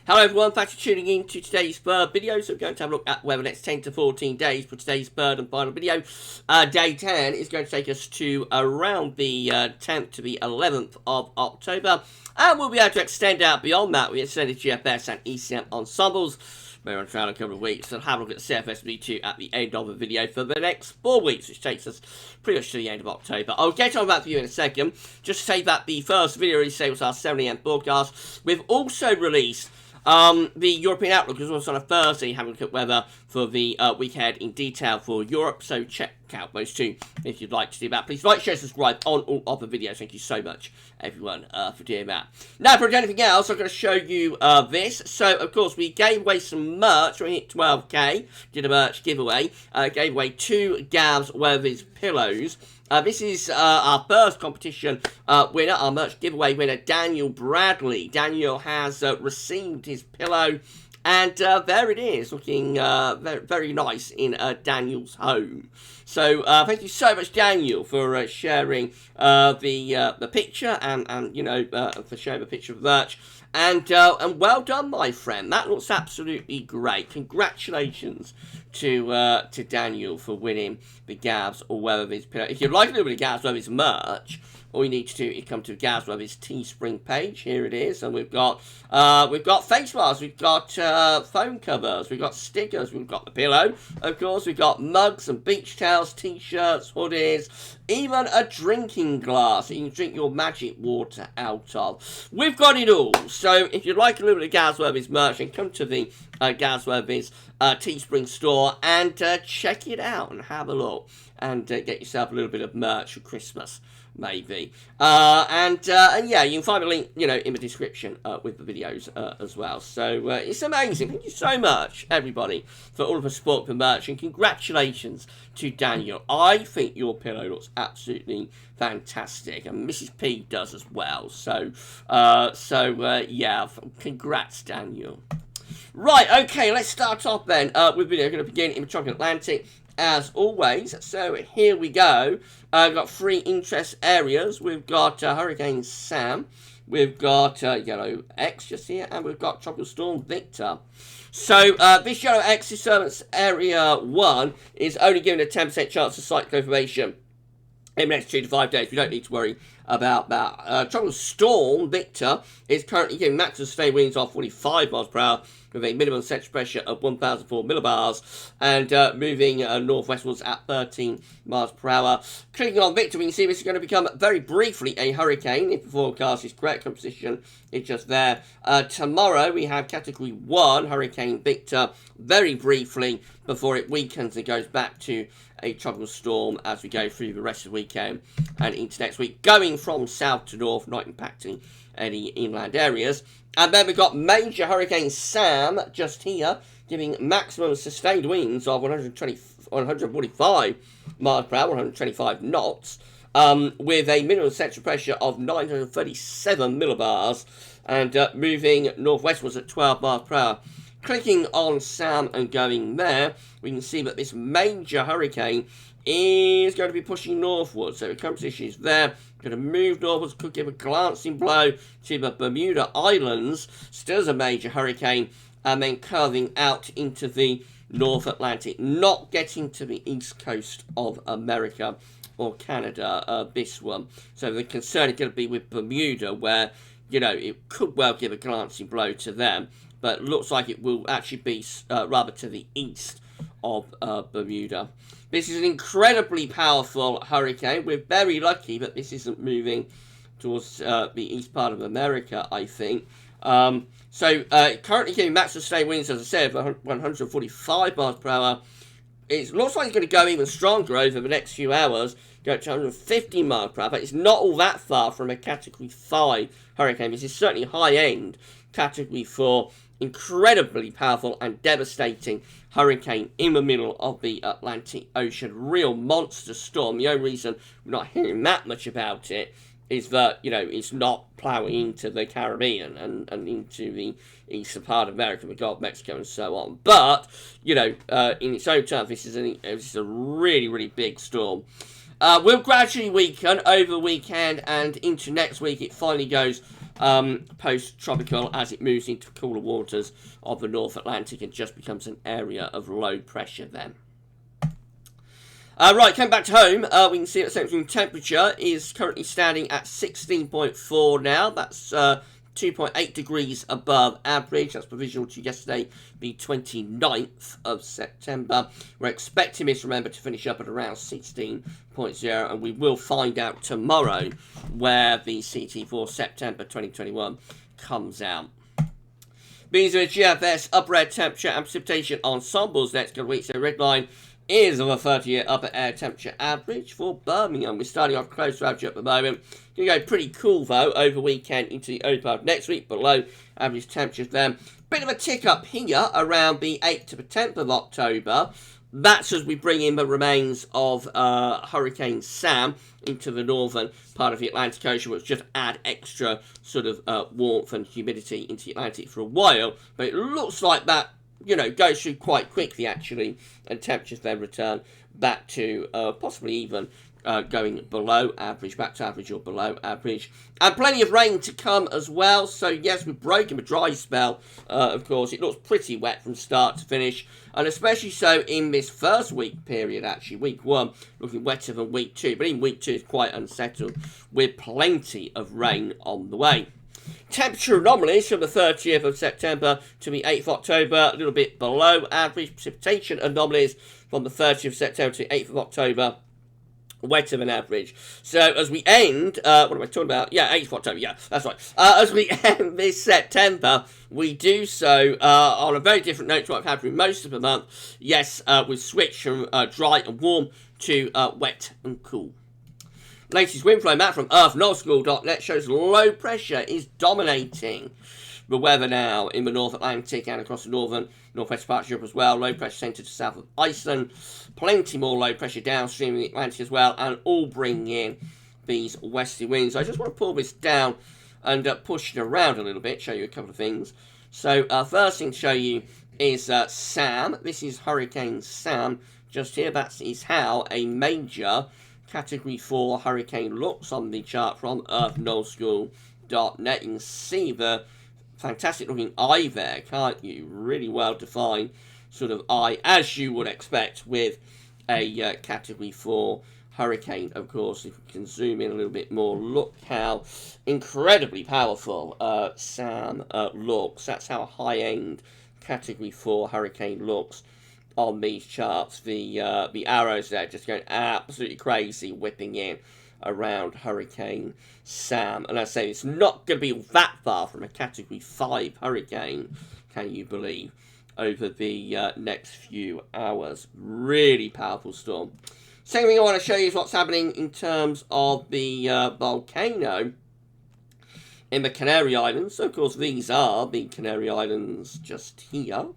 Hello everyone, thanks for tuning in to today's bird video. So we're going to have a look at weather next 10 to 14 days for today's bird and final video. Day 10 is going to take us to around the 10th to the 11th of October. And we'll be able to extend out beyond that with extended GFS and ECM ensembles. We're on trial in a couple of weeks, and have a look at the CFS V2 at the end of the video for the next 4 weeks, which takes us pretty much to the end of October. I'll get on that for you in a second. Just to say that the first video release today was our 7 AM broadcast. We've also released the European Outlook as well on a Thursday, having a look at weather for the week ahead in detail for Europe, so check out those two if you'd like to do that. Please like, share, subscribe on all of the videos. Thank you so much, everyone, for doing that. Now, for anything else, I'm going to show you this. So, of course, we gave away some merch. We hit 12k, did a merch giveaway, gave away 2 GavsWeatherVids pillows. This is our first competition winner, our merch giveaway winner, Daniel Bradley. Daniel has received his pillow, and there it is, looking very, very nice in Daniel's home. So thank you so much, Daniel, for sharing the picture and you know, for sharing the picture of the merch. And well done, my friend. That looks absolutely great. Congratulations to Daniel for winning the GavsWeatherVids pillow. If you'd like a little bit of GavsWeatherVids merch, all you need to do is come to GavsWeatherVids Teespring page. Here it is, and we've got face masks, we've got phone covers, we've got stickers, we've got the pillow, of course, we've got mugs and beach towels, t-shirts, hoodies, even a drinking glass that you can drink your magic water out of. We've got it all. So if you'd like a little bit of GavsWeatherVids merch, then come to the GavsWeatherVids Teespring store and check it out and have a look and get yourself a little bit of merch for Christmas, maybe. And yeah, you can find a link, you know, in the description with the videos as well. So it's amazing. Thank you so much, everybody, for all of the support for merch, and congratulations to Daniel. I think your pillow looks absolutely fantastic, and Mrs. P does as well. So yeah, congrats, Daniel. Right, okay, let's start off then with the video. We're going to begin in the Tropical Atlantic, as always. So here we go. We've got 3 interest areas. We've got Hurricane Sam, we've got Yellow X just here, and we've got Tropical Storm Victor. So this Yellow X disturbance area 1 is only given a 10% chance of cyclone formation in the next 2 to 5 days. We don't need to worry about that. Tropical Storm Victor is currently giving maximum sustained winds of 45 miles per hour with a minimum central pressure of 1,004 millibars and moving northwestwards at 13 miles per hour. Clicking on Victor, we can see this is going to become very briefly a hurricane if the forecast is correct. Composition is just there. Tomorrow we have Category 1 Hurricane Victor very briefly before it weakens and goes back to a tropical storm as we go through the rest of the weekend and into next week, going from south to north, not impacting any inland areas. And then we've got Major Hurricane Sam just here, giving maximum sustained winds of 145 miles per hour, 125 knots, with a minimum central pressure of 937 millibars, and moving northwestwards at 12 miles per hour. Clicking on Sam and going there, we can see that this major hurricane is going to be pushing northwards. So the current position is there, going to move northwards, could give a glancing blow to the Bermuda Islands, still as a major hurricane, and then curving out into the North Atlantic, not getting to the east coast of America or Canada, this one. So the concern is going to be with Bermuda, where, you know, it could well give a glancing blow to them, but looks like it will actually be rather to the east of Bermuda. This is an incredibly powerful hurricane. We're very lucky that this isn't moving towards the east part of America, I think. So currently giving maximum sustained winds, as I said, of 145 miles per hour. It looks like it's going to go even stronger over the next few hours, go to 150 miles per hour, but it's not all that far from a Category 5 hurricane. This is certainly high-end Category 4, incredibly powerful and devastating hurricane in the middle of the Atlantic Ocean. Real monster storm. The only reason we're not hearing that much about it is that, you know, it's not ploughing into the Caribbean and into the eastern part of America, the Gulf of Mexico and so on. But, you know, in its own terms, this is a really, really big storm. Will gradually weaken over the weekend and into next week. It finally goes post-tropical as it moves into cooler waters of the North Atlantic and just becomes an area of low pressure then. Right, coming back to home, we can see that central temperature is currently standing at 16.4 now. That's 2.8 degrees above average. That's provisional to yesterday, the 29th of September. We're expecting this, remember, to finish up at around 16.0, and we will find out tomorrow where the CT for September 2021 comes out. These are GFS upper air temperature and precipitation ensembles next couple of weeks. So red line is of a 30-year upper air temperature average for Birmingham. We're starting off close to average at the moment. Going to go pretty cool, though, over weekend into the early part of next week. Below average temperatures then. Bit of a tick up here around the 8th to the 10th of October. That's as we bring in the remains of Hurricane Sam into the northern part of the Atlantic Ocean, which just add extra sort of warmth and humidity into the Atlantic for a while. But it looks like that, you know, goes through quite quickly, actually, and temperatures then return back to possibly even going below average, back to average or below average. And plenty of rain to come as well. So, yes, we've broken a dry spell, of course. It looks pretty wet from start to finish, and especially so in this first week period, actually. Week 1 looking wetter than week 2, but even week 2 is quite unsettled with plenty of rain on the way. Temperature anomalies from the 30th of September to the 8th of October, a little bit below average. Precipitation anomalies from the 30th of September to the 8th of October, wetter than average. So as we end, what am I talking about? Yeah, 8th of October, yeah, that's right. As we end this September, we do so on a very different note to what I've had through most of the month. Yes, we've switched from dry and warm to wet and cool. Latest wind flow map from earthnullschool.net shows low pressure is dominating the weather now in the North Atlantic and across the northern, northwest parts of Europe as well. Low pressure centred to south of Iceland. Plenty more low pressure downstream in the Atlantic as well, and all bringing in these westerly winds. I just want to pull this down and push it around a little bit, show you a couple of things. So, first thing to show you is Sam. This is Hurricane Sam just here. That is how a major Category 4 hurricane looks on the chart from earthnullschool.net. You can see the fantastic looking eye there, can't you? Really well defined sort of eye, as you would expect with a Category 4 hurricane, of course. If we can zoom in a little bit more, look how incredibly powerful Sam looks. That's how a high-end Category 4 hurricane looks on these charts. The arrows there just going absolutely crazy, whipping in around Hurricane Sam. And I say it's not going to be that far from a Category 5 hurricane, can you believe, over the next few hours. Really powerful storm. Second thing I want to show you is what's happening in terms of the volcano in the Canary Islands. So, of course, these are the Canary Islands just here.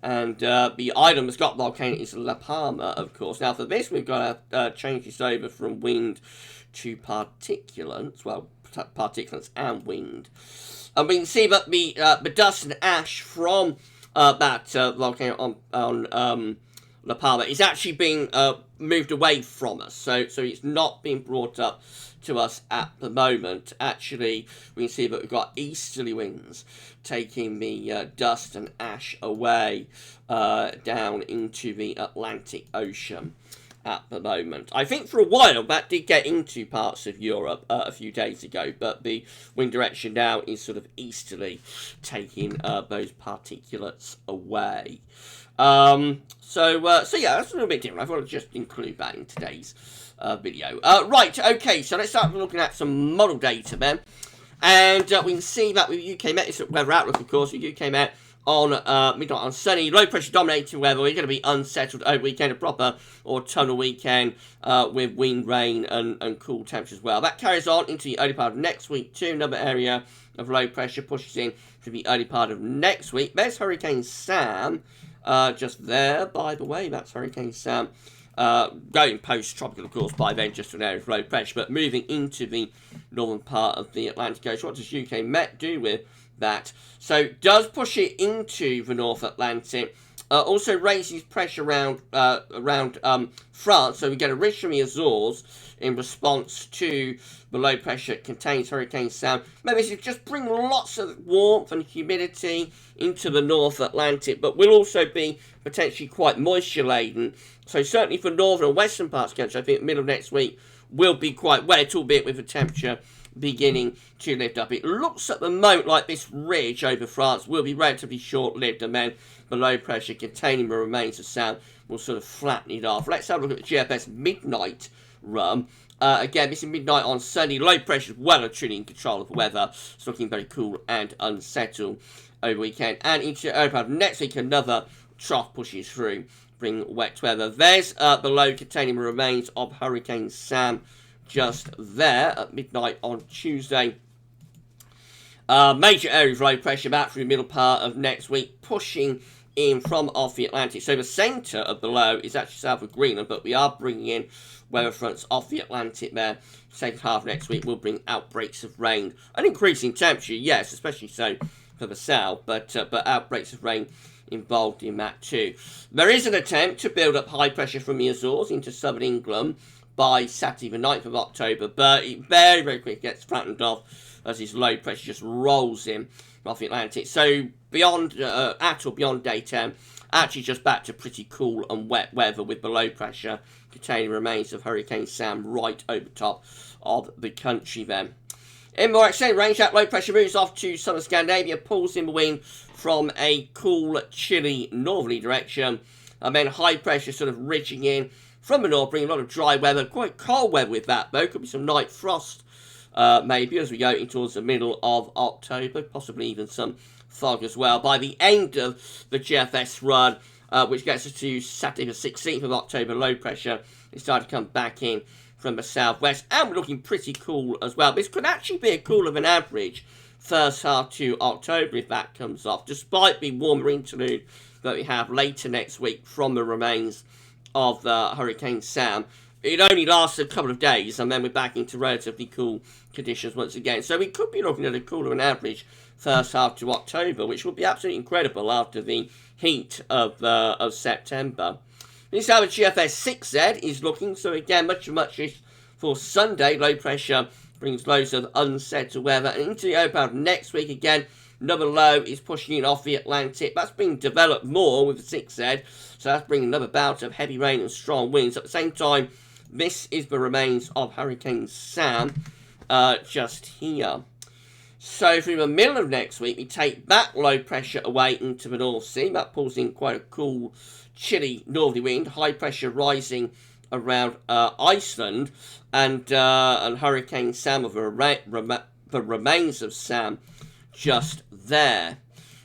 And the item that's got volcano is La Palma, of course. Now, for this, we've got to change this over from wind to particulates. Well, particulates and wind. And we can see that the dust and ash from that volcano on La Palma is actually being moved away from us. So it's not being brought up to us at the moment. Actually, we can see that we've got easterly winds taking the dust and ash away down into the Atlantic Ocean at the moment. I think for a while that did get into parts of Europe a few days ago, but the wind direction now is sort of easterly, taking those particulates away. So yeah, that's a little bit different. I thought I'd just include that in today's video. Right, okay, so let's start looking at some model data then. And we can see that with UK Met, it's weather outlook, of course, with UK Met on midnight on sunny, low pressure dominating weather. We're going to be unsettled over weekend, a proper autumnal weekend with wind, rain, and cool temps as well. That carries on into the early part of next week too. Another area of low pressure pushes in to the early part of next week. There's Hurricane Sam, just there, by the way. That's Hurricane Sam. Going post-tropical, of course, by then, just an area of low pressure, but moving into the northern part of the Atlantic Ocean. What does UK Met do with that? So, does push it into the North Atlantic, also raises pressure around France, so we get a ridge from the Azores in response to the low pressure contains Hurricane Sam. Maybe this just bring lots of warmth and humidity into the North Atlantic, but will also be potentially quite moisture laden. So certainly for northern and western parts of the country, I think the middle of next week will be quite wet, albeit with the temperature beginning to lift up. It looks at the moment like this ridge over France will be relatively short-lived, and then the low pressure containing the remains of Sam will sort of flatten it off. Let's have a look at the GFS midnight run. Again, this is midnight on Sunday. Low pressure well and truly in control of the weather. It's looking very cool and unsettled over the weekend. And into next week, another trough pushes through, bring wet weather. There's the low containing the remains of Hurricane Sam just there at midnight on Tuesday. Major area of low pressure back through the middle part of next week, pushing in from off the Atlantic. So the centre of the low is actually south of Greenland, but we are bringing in weather fronts off the Atlantic there. Second half of next week will bring outbreaks of rain. An increase in temperature, yes, especially so for the south, but outbreaks of rain involved in that too. There is an attempt to build up high pressure from the Azores into southern England by Saturday the 9th of October, but it very, very quickly gets flattened off as this low pressure just rolls in off the Atlantic. So beyond, at or beyond day 10, actually just back to pretty cool and wet weather with the low pressure containing remains of Hurricane Sam right over top of the country then. In more extended range, that low pressure moves off to southern Scandinavia, pulls in the wind from a cool, chilly northerly direction, and then high pressure sort of ridging in from the north, bringing a lot of dry weather, quite cold weather with that though. Could be some night frost maybe as we go in towards the middle of October, possibly even some fog as well. By the end of the GFS run, which gets us to Saturday the 16th of October, low pressure is starting to come back in from the southwest, and we're looking pretty cool as well. This could actually be a cooler than average first half to October if that comes off, despite the warmer interlude that we have later next week from the remains of Hurricane Sam. It only lasts a couple of days, and then we're back into relatively cool conditions once again. So we could be looking at a cooler than average first half to October, which would be absolutely incredible after the heat of September. This is how the GFS 6Z is looking. So again, much for Sunday. Low pressure brings loads of unsettled weather, and into the open next week again. Another low is pushing it off the Atlantic. That's being developed more with the 6Z, so that's bringing another bout of heavy rain and strong winds. At the same time, this is the remains of Hurricane Sam just here. So through the middle of next week, we take that low pressure away into the North Sea. That pulls in quite a cool, chilly northerly wind. High pressure rising around Iceland, and Hurricane Sam, of the remains of Sam, just there.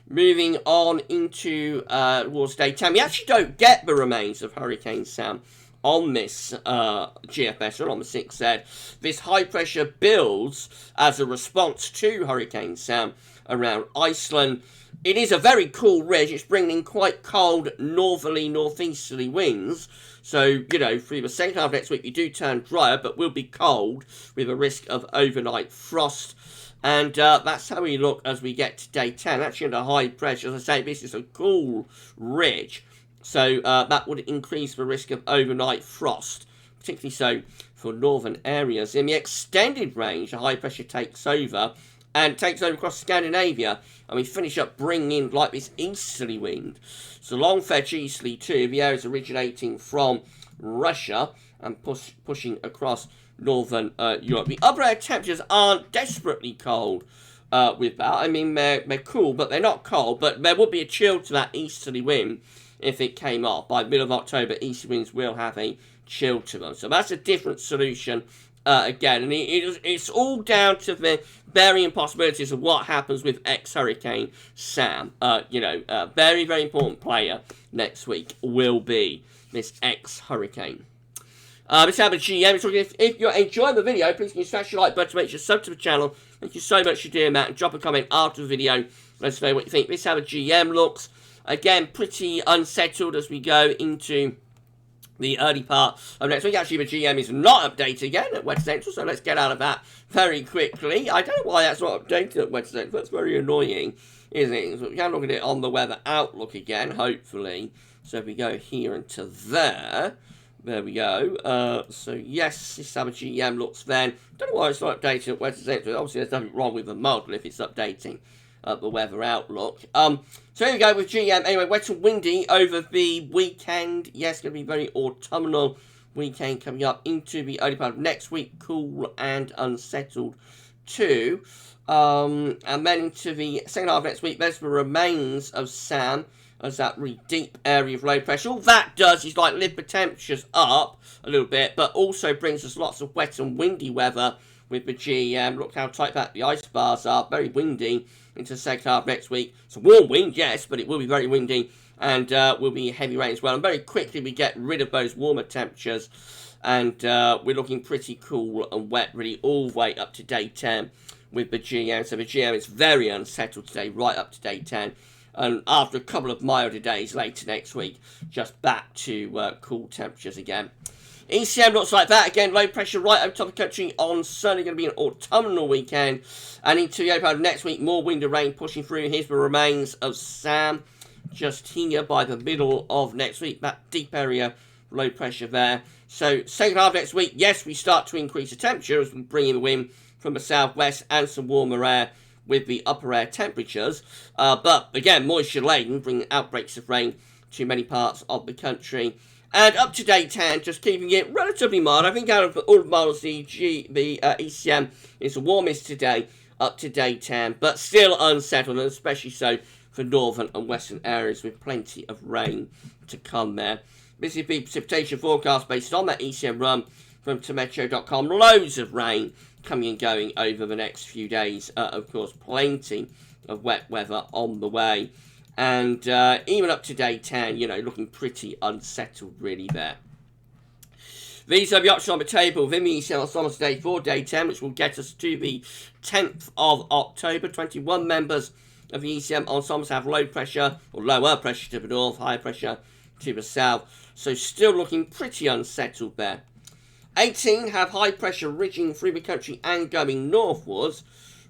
Moving on into towards day 10. We actually don't get the remains of Hurricane Sam on this GFS or on the 6Z. This high pressure builds as a response to Hurricane Sam around Iceland. It is a very cool ridge. It's bringing in quite cold northerly, northeasterly winds. So, you know, through the second half of next week, we do turn drier, but will be cold with a risk of overnight frost. And that's how we look as we get to day 10. Actually under high pressure, as I say, this is a cool ridge. So that would increase the risk of overnight frost, particularly so for northern areas. In the extended range, the high pressure takes over across Scandinavia, and we finish up bringing in like this easterly wind. So long fetch easterly too, the areas originating from Russia and pushing across northern Europe. The upper air temperatures aren't desperately cold with that. I mean, they're cool, but they're not cold. But there would be a chill to that easterly wind if it came off. By the middle of October, easterly winds will have a chill to them. So that's a different solution again. And it's all down to the varying possibilities of what happens with ex-Hurricane Sam. Very, very important player next week will be this ex-Hurricane. This is GM. If you're enjoying the video, please can you smash your like button, make sure you sub to the channel. Thank you so much for doing that, and drop a comment after the video. Let us know what you think. This is how the GM looks. Again, pretty unsettled as we go into the early part of next week. Actually, the GM is not updated again at West Central, so let's get out of that very quickly. I don't know why that's not updated at West Central. That's very annoying, isn't it? So we can look at it on the weather outlook again, hopefully. So if we go here and to there we go. So yes, this is how the GM looks then. Don't know why it's not updated at West Central. Obviously, there's nothing wrong with the model if it's updating the weather outlook. So here we go with GM. Anyway, wet and windy over the weekend. Yes, going to be very autumnal weekend coming up into the early part of next week. Cool and unsettled too. And then into the second half of next week, there's the remains of Sam as that really deep area of low pressure. All that does is like lift the temperatures up a little bit, but also brings us lots of wet and windy weather with the GM. Look how tight that the ice bars are. Very windy into the second half next week. It's a warm wind, yes, but it will be very windy and will be heavy rain as well. And very quickly we get rid of those warmer temperatures and we're looking pretty cool and wet really all the way up to day 10 with the GM. So the GM is very unsettled today, right up to day 10. And after a couple of milder days later next week, just back to cool temperatures again. ECM looks like that. Again, low pressure right over top of the country on certainly going to be an autumnal weekend. And into the open next week, more wind and rain pushing through. Here's the remains of Sam just here by the middle of next week. That deep area, low pressure there. So second half next week, yes, we start to increase the temperature as we bring in the wind from the southwest and some warmer air with the upper air temperatures. But again, moisture laden, bringing outbreaks of rain to many parts of the country. And up to day 10, just keeping it relatively mild. I think out of all the models, the ECM is the warmest today, up to day 10, but still unsettled, and especially so for northern and western areas with plenty of rain to come there. This is the precipitation forecast based on that ECM run from Meteo.com. Loads of rain coming and going over the next few days. Of course, plenty of wet weather on the way. And even up to day 10, you know, looking pretty unsettled really there. These are the options on the table within the ECM ensembles today for day 10, which will get us to the 10th of October. 21 members of the ECM ensembles have low pressure, or lower pressure to the north, high pressure to the south. So still looking pretty unsettled there. 18 have high pressure ridging through the country and going northwards,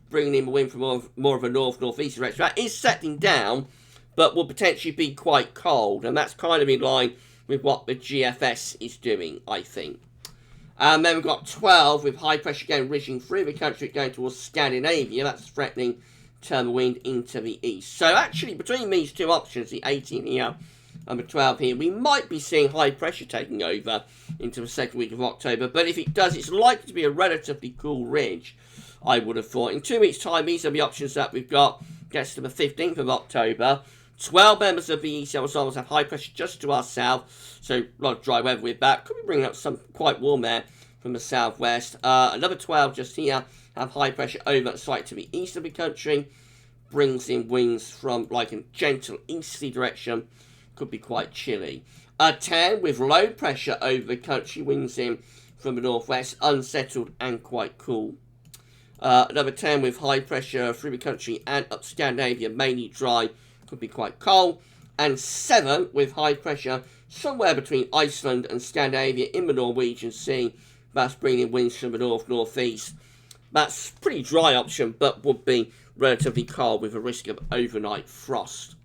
bringing in the wind from more of a north-northeast direction. That is settling down, but will potentially be quite cold, and that's kind of in line with what the GFS is doing, I think. And then we've got 12 with high pressure again ridging through the country going towards Scandinavia. That's threatening to turn the wind into the east. So actually, between these two options, the 18 here and the 12 here, we might be seeing high pressure taking over into the second week of October. But if it does, it's likely to be a relatively cool ridge, I would have thought. In 2 weeks' time, these are the options that we've got. Gets to the 15th of October. 12 members of the ECM ensembles have high pressure just to our south, so a lot of dry weather with that. Could be bringing up some quite warm air from the southwest. Another 12 just here have high pressure over slightly to the east of the country. Brings in winds from like a gentle easterly direction. Could be quite chilly. 10 with low pressure over the country. Winds in from the northwest, unsettled and quite cool. Another 10 with high pressure through the country and up Scandinavia, mainly dry. Could be quite cold. And 7 with high pressure somewhere between Iceland and Scandinavia in the Norwegian Sea. That's bringing winds from the north-northeast. That's a pretty dry option, but would be relatively cold with a risk of overnight frost.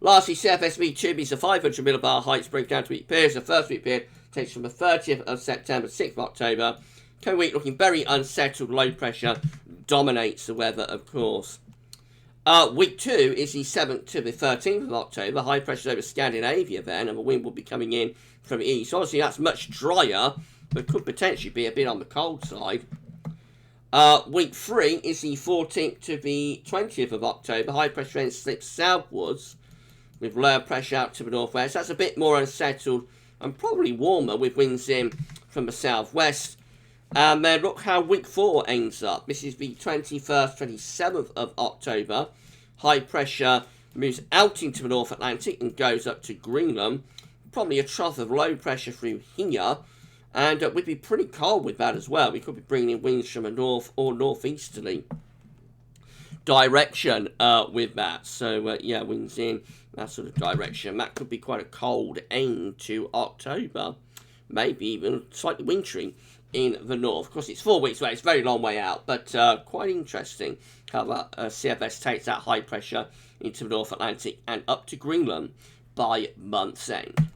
Lastly, CFS V2 is a 500 millibar heights breakdown to week periods. The first week period takes from the 30th of September to 6th of October. Coming week looking very unsettled, low pressure dominates the weather, of course. Week 2 is the 7th to the 13th of October. High pressure over Scandinavia then, and the wind will be coming in from the east. Obviously, that's much drier, but could potentially be a bit on the cold side. Week 3 is the 14th to the 20th of October. High pressure then slips southwards with lower pressure out to the northwest. That's a bit more unsettled and probably warmer with winds in from the southwest. And then look how week 4 ends up. This is the 21st, 27th of October. High pressure moves out into the North Atlantic and goes up to Greenland. Probably a trough of low pressure through here. And we'd be pretty cold with that as well. We could be bringing in winds from the north or northeasterly. direction with that. So, yeah, winds in that sort of direction. That could be quite a cold end to October. Maybe even slightly wintry in the north. Of course, it's 4 weeks away. It's a very long way out. But quite interesting how that CFS takes that high pressure into the North Atlantic and up to Greenland by month's end.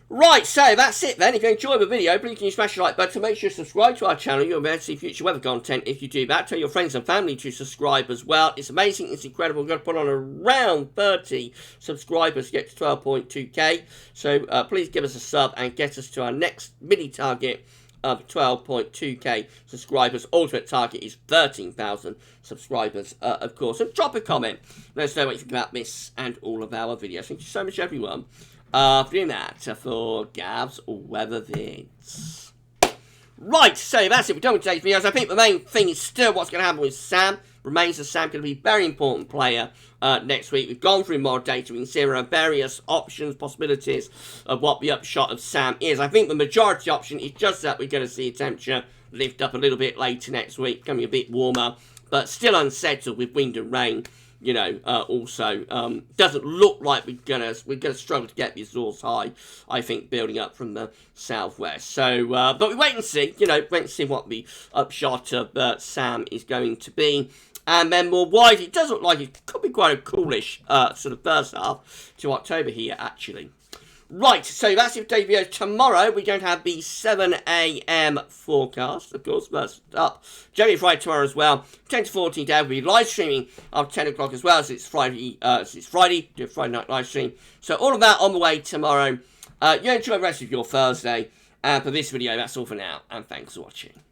Right, so that's it then. If you enjoyed the video, please can you smash the like button. Make sure to subscribe to our channel. You'll be able to see future weather content if you do that. Tell your friends and family to subscribe as well. It's amazing. It's incredible. We're going to put on around 30 subscribers to get to 12.2k. So please give us a sub and get us to our next mini target of 12.2k subscribers. Ultimate target is 13,000 subscribers, of course. And drop a comment. Let us know what you think about this and all of our videos. Thank you so much, everyone. For doing that for GavsWeatherVids. Right, so that's it. We're done with today's videos. I think the main thing is still what's going to happen with Sam. Remains that Sam going to be a very important player next week. We've gone through more data. We can see there are various options, possibilities of what the upshot of Sam is. I think the majority option is just that we're going to see a temperature lift up a little bit later next week, becoming a bit warmer, but still unsettled with wind and rain. You know, also doesn't look like we're gonna struggle to get the resource high. I think building up from the southwest. So, but we wait and see. You know, wait and see what the upshot of Sam is going to be. And then more widely, it does look like it could be quite a coolish sort of first half to October here, actually. Right, so that's it for today's video. Tomorrow, we're going to have the 7 AM forecast. Of course, first up. January Friday tomorrow as well. 10 to 14 days. We'll be live streaming at 10 o'clock as well. So it's Friday. Do a Friday night live stream. So all of that on the way tomorrow. You enjoy the rest of your Thursday. And for this video, that's all for now. And thanks for watching.